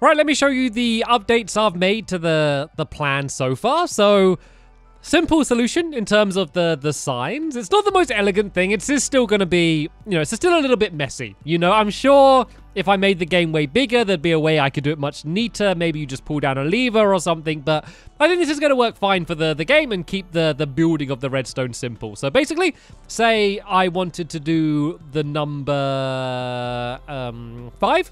Right, let me show you the updates I've made to the plan so far. So, simple solution in terms of the signs. It's not the most elegant thing. It's just still going to be, it's still a little bit messy. I'm sure if I made the game way bigger, there'd be a way I could do it much neater. Maybe you just pull down a lever or something. But I think this is going to work fine for the game and keep the building of the redstone simple. So basically, say I wanted to do the number 5.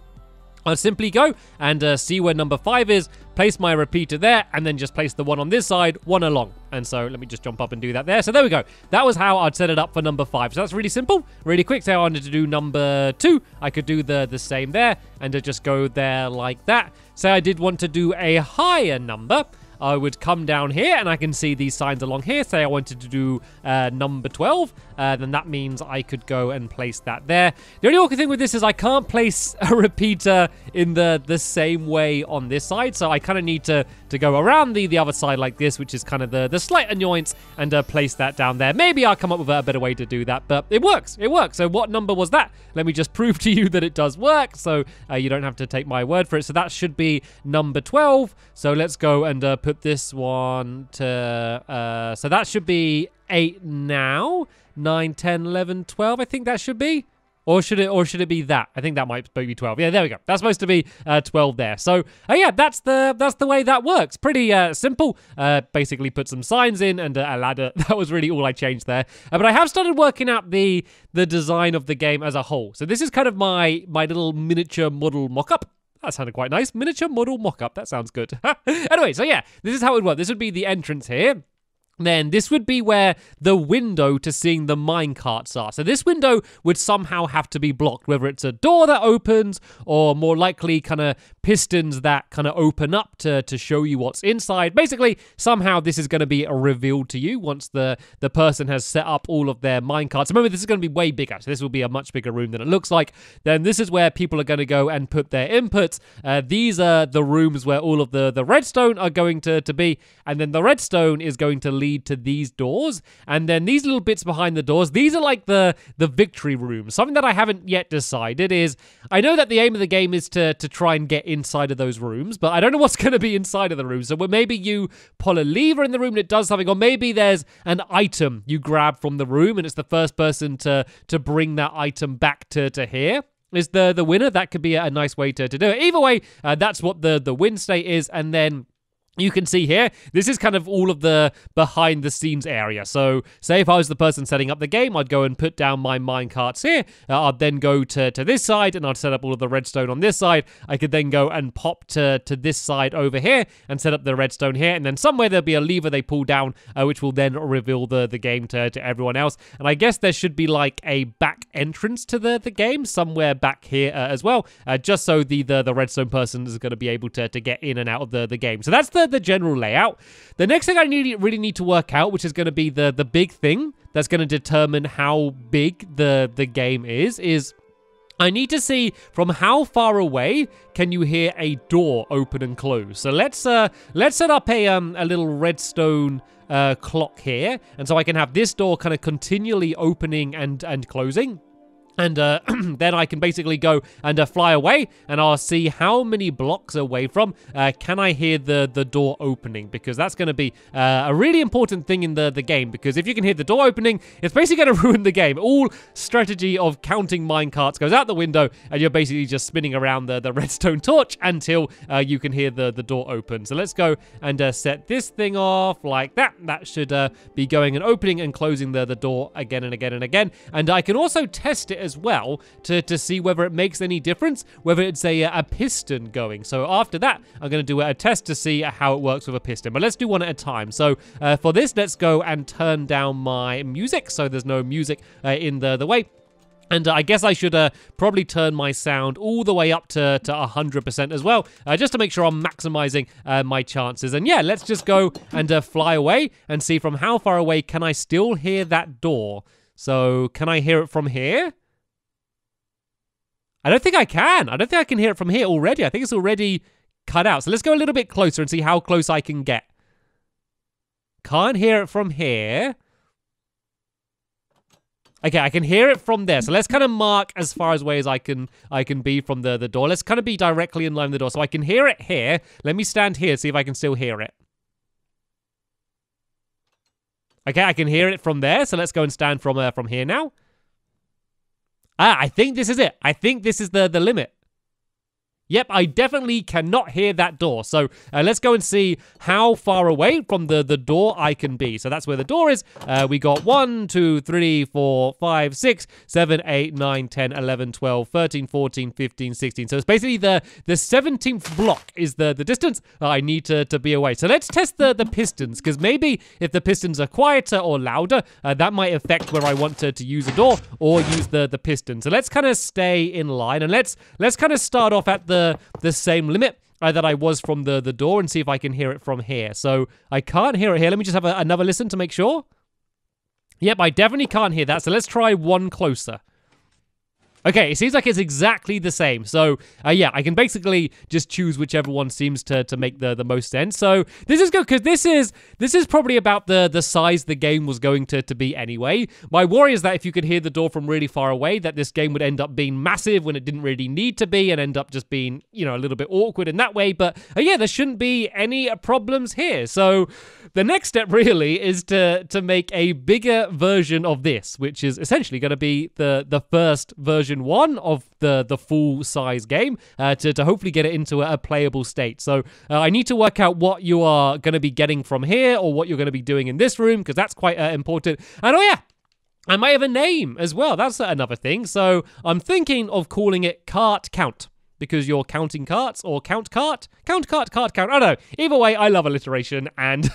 I'll simply go and see where number 5 is, place my repeater there, and then just place the one on this side, one along. And so let me just jump up and do that there. So there we go. That was how I'd set it up for number 5. So that's really simple, really quick. So I wanted to do number 2. I could do the same there and to just go there like that. Say I did want to do a higher number. I would come down here and I can see these signs along here. Say I wanted to do number 12, then that means I could go and place that there. The only awkward thing with this is I can't place a repeater in the same way on this side, so I kind of need to go around the other side like this, which is kind of the slight annoyance, and place that down there. Maybe I'll come up with a better way to do that, but it works. It works. So what number was that? Let me just prove to you that it does work, so you don't have to take my word for it. So that should be number 12. So let's go and put this one to, so that should be 8 now, 9, 10, 11, 12, I think that should be. Or should it be that? I think that might be 12. Yeah, there we go. That's supposed to be 12 there. So, yeah, that's the way that works. Pretty simple. Basically put some signs in and a ladder. That was really all I changed there. But I have started working out the design of the game as a whole. So this is kind of my little miniature model mock-up. That sounded quite nice. Miniature model mock-up. That sounds good. Anyway, so yeah, this is how it would work. This would be the entrance here. Then this would be where the window to seeing the minecarts are. So this window would somehow have to be blocked, whether it's a door that opens or more likely kind of pistons that kind of open up to show you what's inside. Basically, somehow this is going to be revealed to you once the person has set up all of their minecarts. Remember, this is going to be way bigger. So this will be a much bigger room than it looks like. Then this is where people are going to go and put their inputs. These are the rooms where all of the redstone are going to be. And then the redstone is going to lead to these doors, and then these little bits behind the doors, these are like the victory rooms. Something that I haven't yet decided is, I know that the aim of the game is to try and get inside of those rooms, but I don't know what's going to be inside of the room. So maybe you pull a lever in the room and it does something, or maybe there's an item you grab from the room and it's the first person to bring that item back to here is the winner. That could be a nice way to do it. Either way, that's what the win state is. And then you can see here, this is kind of all of the behind the scenes area. So say if I was the person setting up the game, I'd go and put down my minecarts here. I'd then go to this side and I'd set up all of the redstone on this side. I could then go and pop to this side over here and set up the redstone here. And then somewhere there'll be a lever they pull down, which will then reveal the game to everyone else. And I guess there should be like a back entrance to the game somewhere back here as well, just so the redstone person is going to be able to get in and out of the game. So that's the general layout. The next thing I really need to work out, which is going to be the big thing that's going to determine how big the game is I need to see from how far away can you hear a door open and close. So let's set up a little redstone clock here, and so I can have this door kind of continually opening and closing. And then I can basically go and fly away, and I'll see how many blocks away from can I hear the door opening, because that's going to be a really important thing in the game, because if you can hear the door opening, it's basically going to ruin the game. All strategy of counting minecarts goes out the window, and you're basically just spinning around the redstone torch until you can hear the door open. So let's go and set this thing off like that. That should be going and opening and closing the door again and again and again. And I can also test it as well to see whether it makes any difference, whether it's a piston going. So after that, I'm going to do a test to see how it works with a piston. But let's do one at a time. So for this, let's go and turn down my music so there's no music in the way. And I guess I should probably turn my sound all the way up to 100% as well, just to make sure I'm maximizing my chances. And yeah, let's just go and fly away and see from how far away can I still hear that door. So can I hear it from here? I don't think I can. I don't think I can hear it from here already. I think it's already cut out. So let's go a little bit closer and see how close I can get. Can't hear it from here. Okay, I can hear it from there. So let's kind of mark as far away as I can be from the door. Let's kind of be directly in line with the door. So I can hear it here. Let me stand here, see if I can still hear it. Okay, I can hear it from there. So let's go and stand from here now. Ah, I think this is it. I think this is the limit. Yep, I definitely cannot hear that door. So let's go and see how far away from the door I can be. So that's where the door is. We got 1, 2, 3, 4, 5, 6, 7, 8, 9, 10, 11, 12, 13, 14, 15, 16. So it's basically the 17th block is the distance I need to be away. So let's test the pistons, because maybe if the pistons are quieter or louder, that might affect where I want to use a door or use the piston. So let's kind of stay in line, and let's kind of start off at the same limit that I was from the door and see if I can hear it from here. So I can't hear it here. Let me just have another listen to make sure. Yep, I definitely can't hear that. So let's try one closer. Okay, it seems like it's exactly the same. So, yeah, I can basically just choose whichever one seems to make the most sense. So, this is good, because this is probably about the size the game was going to be anyway. My worry is that if you could hear the door from really far away, that this game would end up being massive when it didn't really need to be, and end up just being, you know, a little bit awkward in that way. But, yeah, there shouldn't be any problems here. So, the next step really is to make a bigger version of this, which is essentially going to be the first version 1 of the full size game to hopefully get it into a playable state. So I need to work out what you are going to be getting from here, or what you're going to be doing in this room, because that's quite important. And oh yeah, I might have a name as well. That's another thing. So I'm thinking of calling it Cart Count, because you're counting carts, or count cart. I don't know. Either way, I love alliteration, and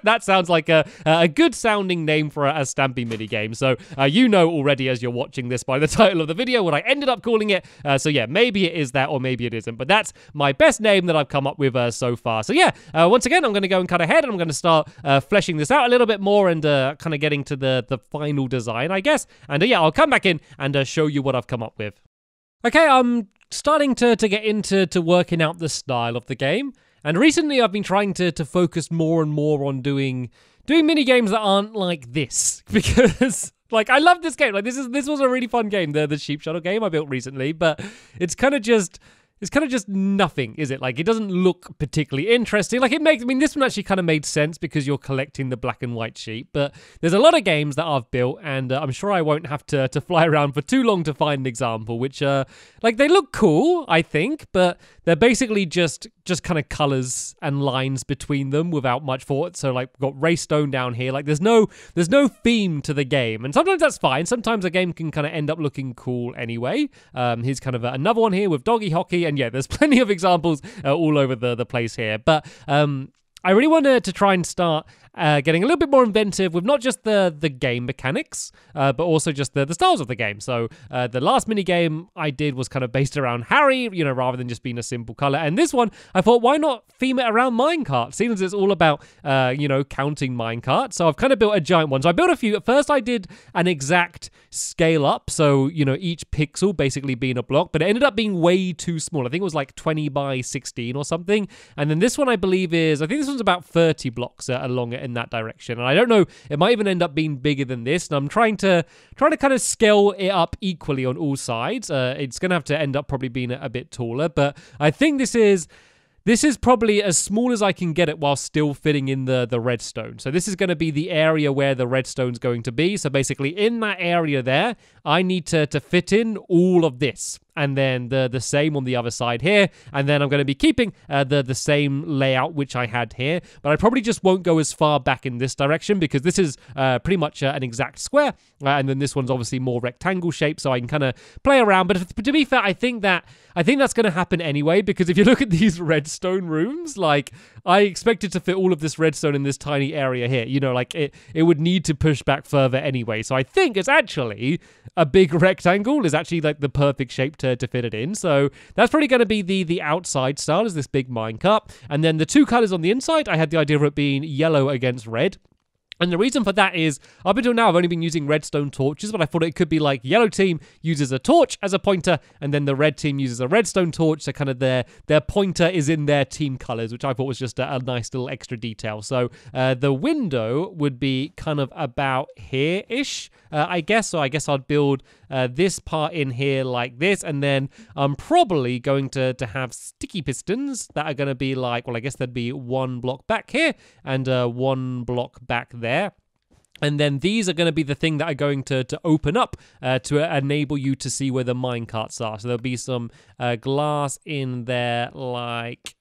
that sounds like a good sounding name for a Stampy minigame. So you know already as you're watching this by the title of the video what I ended up calling it. So yeah, maybe it is that, or maybe it isn't. But that's my best name that I've come up with so far. So yeah, once again, I'm going to go and cut ahead, and I'm going to start fleshing this out a little bit more, and kind of getting to the final design, I guess. And yeah, I'll come back in and show you what I've come up with. Okay, I'm starting to get into working out the style of the game, and recently I've been trying to focus more and more on doing mini games that aren't like this, because like I love this game. Like this was a really fun game, the sheep shuttle game I built recently, but it's kind of just nothing, is it? Like, it doesn't look particularly interesting. Like, this one actually kind of made sense because you're collecting the black and white sheep, but there's a lot of games that I've built, and I'm sure I won't have to fly around for too long to find an example, which, like, they look cool, I think, but they're basically just kind of colors and lines between them without much thought. So, like, we've got Redstone down here. Like, there's no theme to the game, and sometimes that's fine. Sometimes a game can kind of end up looking cool anyway. Here's kind of another one here with Doggy Hockey. And yeah, there's plenty of examples all over the place here. But I really wanted to try and start getting a little bit more inventive with not just the game mechanics, but also just the styles of the game. So the last mini game I did was kind of based around Harry, you know, rather than just being a simple color. And this one, I thought, why not theme it around minecart? Seeing as it's all about, you know, counting minecart. So I've kind of built a giant one. So I built a few. At first, I did an exact scale up. So, you know, each pixel basically being a block, but it ended up being way too small. I think it was like 20 by 16 or something. And then this one, I believe, I think this one's about 30 blocks along it in that direction. And I don't know, it might even end up being bigger than this. And I'm trying to kind of scale it up equally on all sides. It's going to have to end up probably being a bit taller, but I think this is probably as small as I can get it while still fitting in the redstone. So this is going to be the area where the redstone's going to be. So basically in that area there, I need to fit in all of this. And then the same on the other side here. And then I'm going to be keeping the same layout which I had here. But I probably just won't go as far back in this direction because this is pretty much an exact square. And then this one's obviously more rectangle shape, so I can kind of play around. But to be fair, I think that's going to happen anyway, because if you look at these redstone rooms, like I expected to fit all of this redstone in this tiny area here. You know, like it would need to push back further anyway. So I think it's actually a big rectangle is actually like the perfect shape to fit it in. So that's probably going to be the outside style, is this big minecart. And then the two colors on the inside, I had the idea of it being yellow against red. And the reason for that is, up until now, I've only been using redstone torches, but I thought it could be like yellow team uses a torch as a pointer, and then the red team uses a redstone torch, so kind of their pointer is in their team colors, which I thought was just a nice little extra detail. So the window would be kind of about here-ish, I guess. So I guess I'd build this part in here like this, and then I'm probably going to have sticky pistons that are going to be like, well, I guess there'd be one block back here and one block back there. And then these are going to be the thing that are going to open up to enable you to see where the minecarts are. So there'll be some glass in there like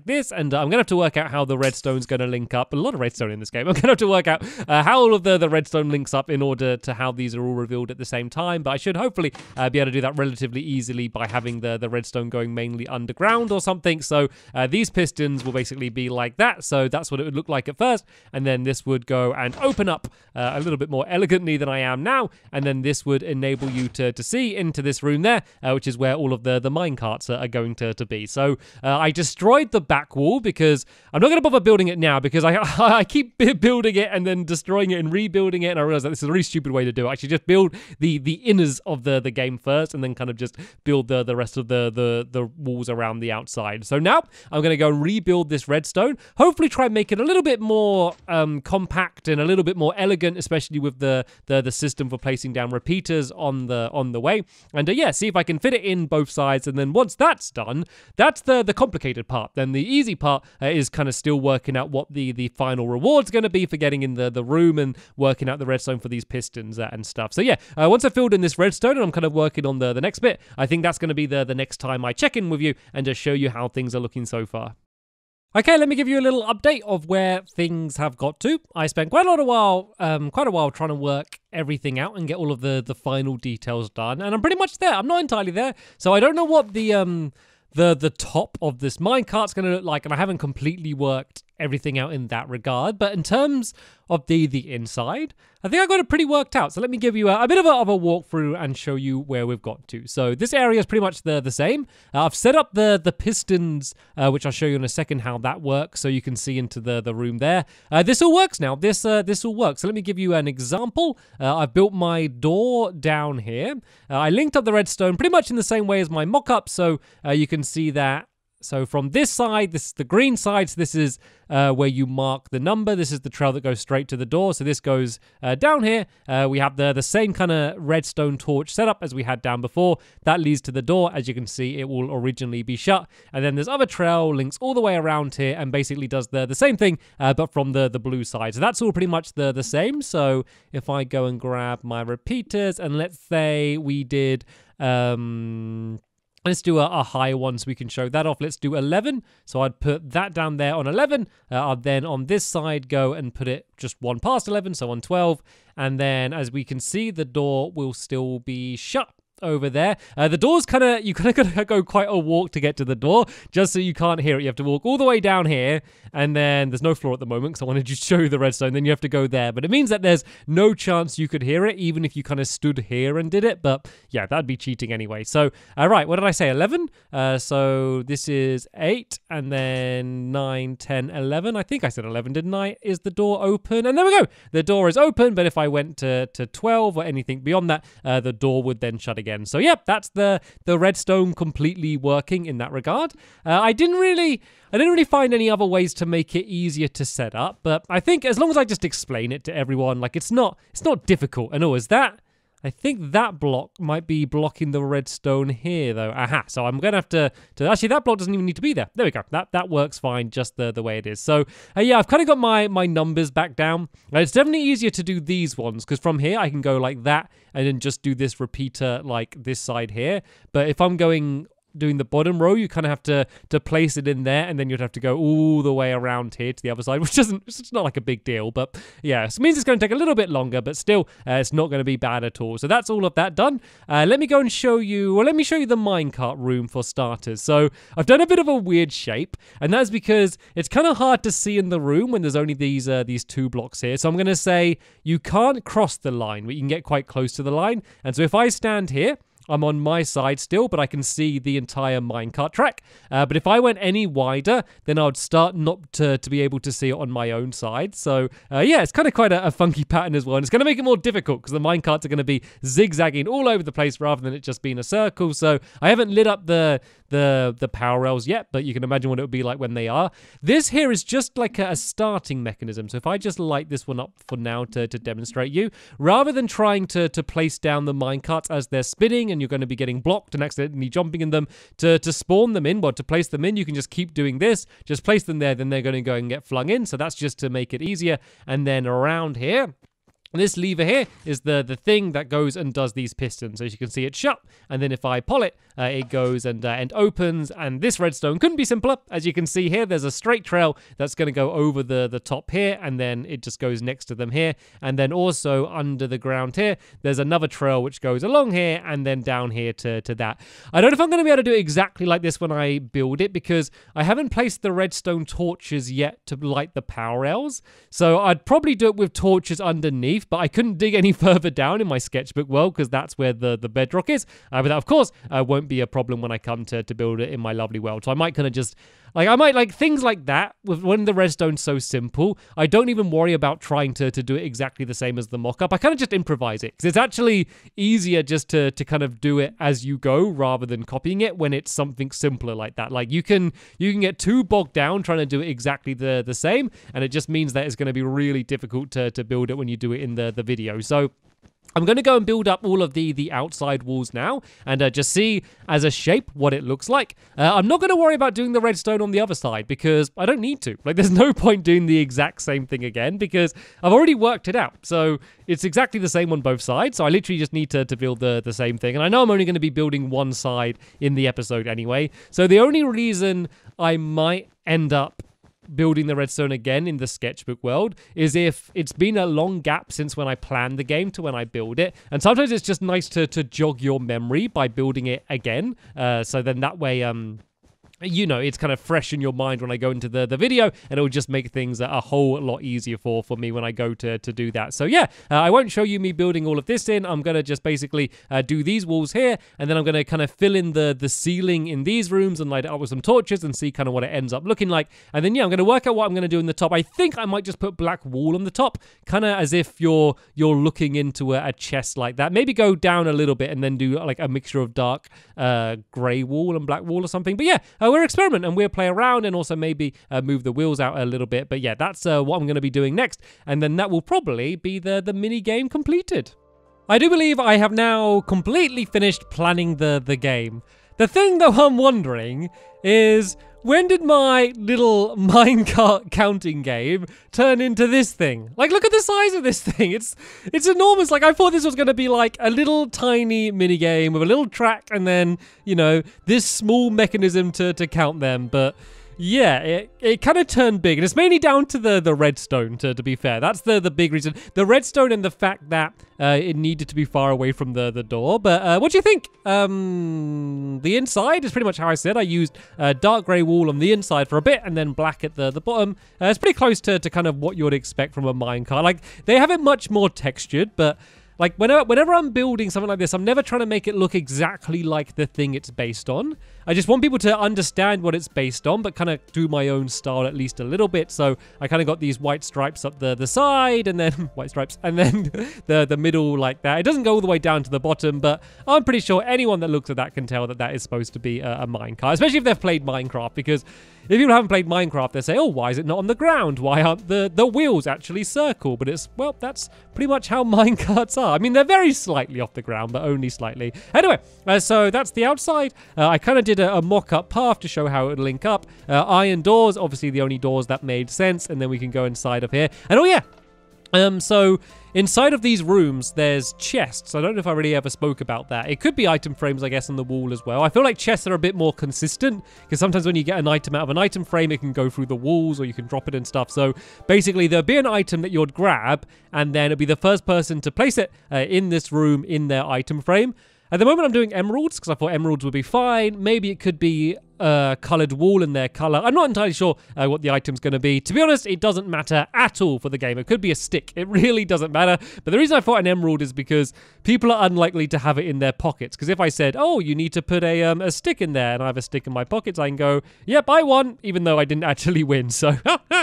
this. And I'm going to have to work out how the redstone's going to link up. A lot of redstone in this game. I'm going to have to work out how all of the redstone links up in order to how these are all revealed at the same time. But I should hopefully be able to do that relatively easily by having the redstone going mainly underground or something. So these pistons will basically be like that. So that's what it would look like at first. And then this would go and open up a little bit more elegantly than I am now, and then this would enable you to see into this room there, which is where all of the minecarts are going to be. So I destroyed the back wall because I'm not going to bother building it now because I keep building it and then destroying it and rebuilding it, and I realize that this is a really stupid way to do it. Actually, just build the inners of the game first, and then kind of just build the rest of the walls around the outside. So now I'm going to go and rebuild this redstone. Hopefully, try and make it a little bit more compact and a little bit more elegant, especially with the system for placing down repeaters on the way. And yeah, see if I can fit it in both sides. And then once that's done, that's the complicated part. Then the easy part is kind of still working out what the final reward's going to be for getting in the room and working out the redstone for these pistons and stuff. So yeah, once I've filled in this redstone and I'm kind of working on the next bit, I think that's going to be the next time I check in with you and just show you how things are looking so far. Okay, let me give you a little update of where things have got to. I spent quite a while trying to work everything out and get all of the final details done, and I'm pretty much there. I'm not entirely there, so I don't know what the top of this minecart's going to look like, and I haven't completely worked everything out in that regard. But in terms of the inside, I think I got it pretty worked out. So let me give you a bit of a walkthrough and show you where we've got to. So this area is pretty much the same. I've set up the pistons, which I'll show you in a second how that works, so you can see into the room there. This all works now. This all works. So let me give you an example. I've built my door down here. I linked up the redstone pretty much in the same way as my mock-up, so you can see that. So from this side, this is the green side, so this is where you mark the number. This is the trail that goes straight to the door. So this goes down here. We have the same kind of redstone torch setup as we had down before. That leads to the door. As you can see, it will originally be shut. And then this other trail links all the way around here and basically does the same thing, but from the blue side. So that's all pretty much the same. So if I go and grab my repeaters, and let's say we did... let's do a high one so we can show that off. Let's do 11. So I'd put that down there on 11. I'd then on this side go and put it just one past 11, so on 12. And then as we can see, the door will still be shut over there. The door's you kind of gotta go quite a walk to get to the door, just so you can't hear it. You have to walk all the way down here, and then there's no floor at the moment because I wanted to show you the redstone. Then you have to go there, but it means that there's no chance you could hear it, even if you kind of stood here and did it. But yeah, that'd be cheating anyway. So right, what did I say? 11. So this is 8, and then 9, 10, 11. I think I said 11, didn't I? Is the door open? And there we go. The door is open. But if I went to 12 or anything beyond that, the door would then shut again. So yeah, that's the redstone completely working in that regard. I didn't really find any other ways to make it easier to set up, but I think as long as I just explain it to everyone, like it's not difficult. And is that? I think that block might be blocking the redstone here, though. Aha, so I'm going to have to... Actually, that block doesn't even need to be there. There we go. That works fine, just the way it is. So, yeah, I've kind of got my numbers back down. It's definitely easier to do these ones, because from here, I can go like that, and then just do this repeater like this side here. But if I'm doing the bottom row, you kind of have to place it in there, and then you'd have to go all the way around here to the other side, which it's not like a big deal, but yeah, it means it's going to take a little bit longer, but still it's not going to be bad at all. So that's all of that done. Let me go and show you, well, let me show you the minecart room for starters. So I've done a bit of a weird shape, and that's because it's kind of hard to see in the room when there's only these 2 blocks here. So I'm going to say you can't cross the line, but you can get quite close to the line. And so if I stand here, I'm on my side still, but I can see the entire minecart track. But if I went any wider, then I would start not to be able to see it on my own side. So yeah, it's kind of quite a funky pattern as well. And it's going to make it more difficult because the minecarts are going to be zigzagging all over the place rather than it just being a circle. So I haven't lit up the power rails yet, but you can imagine what it would be like when they are. This here is just like a starting mechanism. So if I just light this one up for now to demonstrate you, rather than trying to place down the minecarts as they're spinning and you're going to be getting blocked and accidentally jumping in them to spawn them in, but to place them in, you can just keep doing this, just place them there, then they're going to go and get flung in. So that's just to make it easier. And then around here, this lever here is the thing that goes and does these pistons. As you can see, it's shut, and then if I pull it, it goes and opens, and this redstone couldn't be simpler. As you can see here, there's a straight trail that's going to go over the top here, and then it just goes next to them here, and then also under the ground here, there's another trail which goes along here, and then down here to that. I don't know if I'm going to be able to do it exactly like this when I build it, because I haven't placed the redstone torches yet to light the power rails, so I'd probably do it with torches underneath, but I couldn't dig any further down in my sketchbook world because that's where the bedrock is. But that, of course, won't be a problem when I come to build it in my lovely world. So I might kind of just, I might like things like that. When the redstone's so simple, I don't even worry about trying to do it exactly the same as the mock-up. I kind of just improvise it because it's actually easier just to kind of do it as you go rather than copying it when it's something simpler like that. Like you can get too bogged down trying to do it exactly the same, and it just means that it's going to be really difficult to build it when you do it in the video. So I'm going to go and build up all of the outside walls now and just see as a shape what it looks like. I'm not going to worry about doing the redstone on the other side because I don't need to. Like, there's no point doing the exact same thing again because I've already worked it out. So it's exactly the same on both sides. So I literally just need to build the same thing. And I know I'm only going to be building one side in the episode anyway. So the only reason I might end up building the redstone again in the sketchbook world is if it's been a long gap since when I planned the game to when I build it, and sometimes it's just nice to jog your memory by building it again, so then that way you know, it's kind of fresh in your mind when I go into the video, and it will just make things a whole lot easier for me when I go to do that. So yeah, I won't show you me building all of this in. I'm going to just basically do these walls here, and then I'm going to kind of fill in the ceiling in these rooms and light it up with some torches and see kind of what it ends up looking like. And then yeah, I'm going to work out what I'm going to do in the top. I think I might just put black wool on the top, kind of as if you're looking into a chest like that. Maybe go down a little bit and then do like a mixture of dark grey wool and black wool or something. But yeah, we're experiment and we'll play around and also maybe move the wheels out a little bit. But yeah, that's what I'm going to be doing next. And then that will probably be the mini game completed. I do believe I have now completely finished planning the game. The thing though I'm wondering is, when did my little minecart counting game turn into this thing? Like, look at the size of this thing. It's enormous. Like, I thought this was going to be like a little tiny mini game with a little track and then, you know, this small mechanism to count them. But yeah, it kind of turned big, and it's mainly down to the redstone, to be fair. That's the big reason. The redstone and the fact that it needed to be far away from the door. But what do you think? The inside is pretty much how I said. I used dark grey wool on the inside for a bit, and then black at the bottom. It's pretty close to kind of what you would expect from a minecart. Like, they have it much more textured, but like, whenever I'm building something like this, I'm never trying to make it look exactly like the thing it's based on. I just want people to understand what it's based on, but kind of do my own style at least a little bit. So I kind of got these white stripes up the side, and then white stripes, and then the middle like that. It doesn't go all the way down to the bottom, but I'm pretty sure anyone that looks at that can tell that that is supposed to be a minecart, especially if they've played Minecraft, because if people haven't played Minecraft, they say, oh, why is it not on the ground? Why aren't the wheels actually circle? But it's, well, that's pretty much how minecarts are. I mean, they're very slightly off the ground, but only slightly. Anyway, so that's the outside. I kind of did a mock-up path to show how it would link up. Iron doors, obviously the only doors that made sense, and then we can go inside of here. And oh yeah, so inside of these rooms, there's chests. I don't know if I really ever spoke about that. It could be item frames, I guess, on the wall as well. I feel like chests are a bit more consistent, because sometimes when you get an item out of an item frame, it can go through the walls, or you can drop it and stuff. So basically, there'll be an item that you'd grab, and then it'll be the first person to place it in this room in their item frame. At the moment, I'm doing emeralds because I thought emeralds would be fine. Maybe it could be coloured wool in their colour. I'm not entirely sure what the item's going to be. To be honest, it doesn't matter at all for the game. It could be a stick. It really doesn't matter. But the reason I thought an emerald is because people are unlikely to have it in their pockets. Because if I said, oh, you need to put a stick in there, and I have a stick in my pockets, I can go, yep, I won, even though I didn't actually win. So,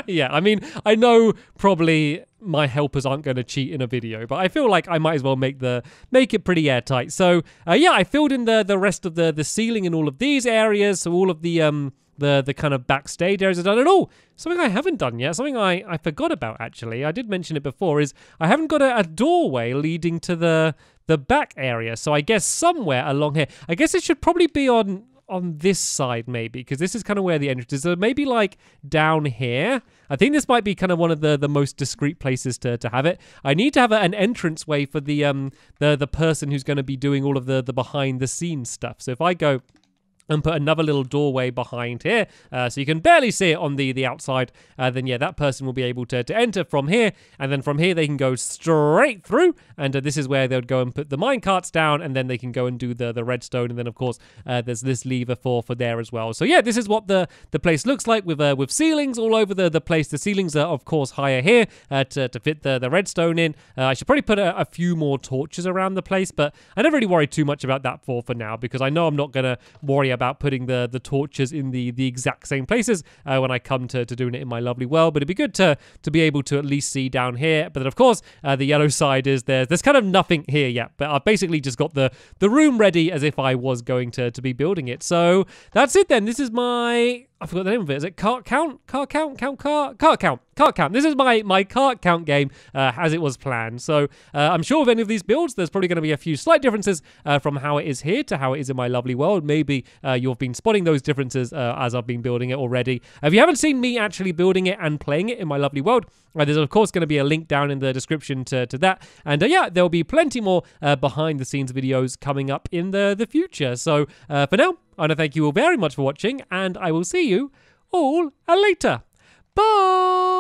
yeah, I mean, I know probably my helpers aren't going to cheat in a video, but I feel like I might as well make it pretty airtight. So yeah, I filled in the rest of the ceiling in all of these areas, so all of the kind of backstage areas are done. And something I haven't done yet, something I forgot about actually, I did mention it before, is I haven't got a doorway leading to the back area. So I guess somewhere along here, I guess it should probably be on this side maybe, because this is kind of where the entrance is. So maybe like down here. I think this might be kind of one of the most discreet places to have it. I need to have an entrance way for the person who's going to be doing all of the behind the scenes stuff. So if I go and put another little doorway behind here, so you can barely see it on the outside, then yeah, that person will be able to enter from here, and then from here they can go straight through, and this is where they would go and put the minecarts down, and then they can go and do the redstone, and then of course there's this lever for there as well. So yeah, this is what the place looks like with ceilings all over the place. The ceilings are of course higher here to fit the redstone in. I should probably put a few more torches around the place, but I never really worry too much about that for now, because I know I'm not gonna worry about putting the torches in the exact same places when I come to doing it in my lovely world. But it'd be good to be able to at least see down here. But then of course the yellow side is there's kind of nothing here yet, but I've basically just got the room ready as if I was going to be building it. So that's it then. This is my, I forgot the name of it. Is it cart count? Cart count? Cart count. This is my cart count game as it was planned. So I'm sure with any of these builds, there's probably going to be a few slight differences from how it is here to how it is in my lovely world. Maybe you've been spotting those differences as I've been building it already. If you haven't seen me actually building it and playing it in my lovely world, there's of course going to be a link down in the description to that. And yeah, there'll be plenty more behind the scenes videos coming up in the future. So for now, I want to thank you all very much for watching, and I will see you all later. Bye!